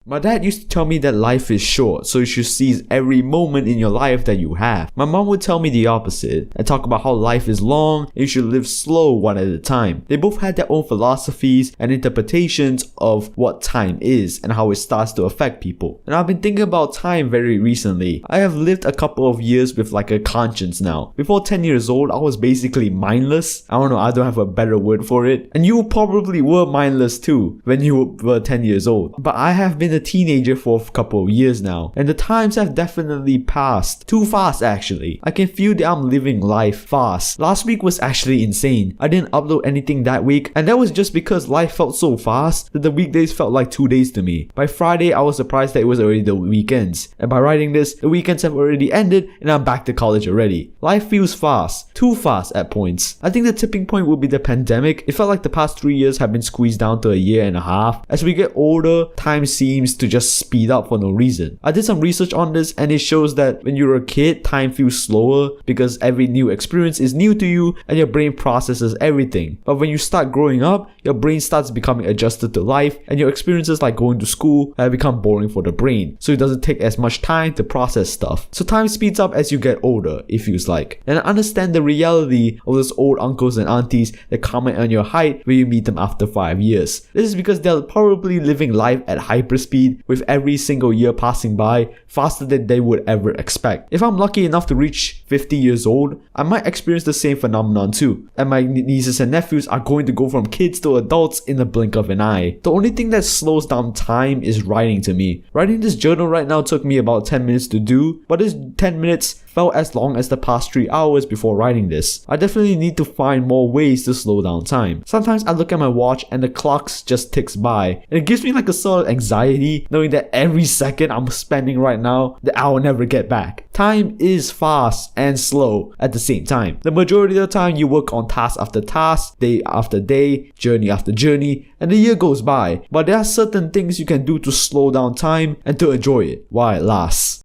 My dad used to tell me that life is short, so you should seize every moment in your life that you have. My mom would tell me the opposite and talk about how life is long and you should live slow one at a time. They both had their own philosophies and interpretations of what time is and how it starts to affect people. And I've been thinking about time very recently. I have lived a couple of years with like a conscience now. Before 10 years old, I was basically mindless. I don't have a better word for it. And you probably were mindless too when you were 10 years old. But I have been a teenager for a couple of years now, and the times have definitely passed. Too fast actually. I can feel that I'm living life fast. Last week was actually insane. I didn't upload anything that week, and that was just because life felt so fast that the weekdays felt like 2 days to me. By Friday, I was surprised that it was already the weekends. And by writing this, the weekends have already ended and I'm back to college already. Life feels fast. Too fast at points. I think the tipping point will be the pandemic. It felt like the past 3 years have been squeezed down to a year and a half. As we get older, time seems to just speed up for no reason. I did some research on this and it shows that when you're a kid, time feels slower because every new experience is new to you and your brain processes everything. But when you start growing up, your brain starts becoming adjusted to life and your experiences like going to school have become boring for the brain. So it doesn't take as much time to process stuff. So time speeds up as you get older, it feels like. And I understand the reality of those old uncles and aunties that comment on your height when you meet them after 5 years. This is because they're probably living life at hyperspeed with every single year passing by faster than they would ever expect. If I'm lucky enough to reach 50 years old, I might experience the same phenomenon too. And my nieces and nephews are going to go from kids to adults in the blink of an eye. The only thing that slows down time is writing to me. Writing this journal right now took me about 10 minutes to do, but this 10 minutes felt as long as the past 3 hours before writing this. I definitely need to find more ways to slow down time. Sometimes I look at my watch and the clocks just ticks by, and it gives me like a sort of anxiety knowing that every second I'm spending right now that I will never get back. Time is fast and slow at the same time. The majority of the time you work on task after task, day after day, journey after journey, and the year goes by. But there are certain things you can do to slow down time and to enjoy it while it lasts.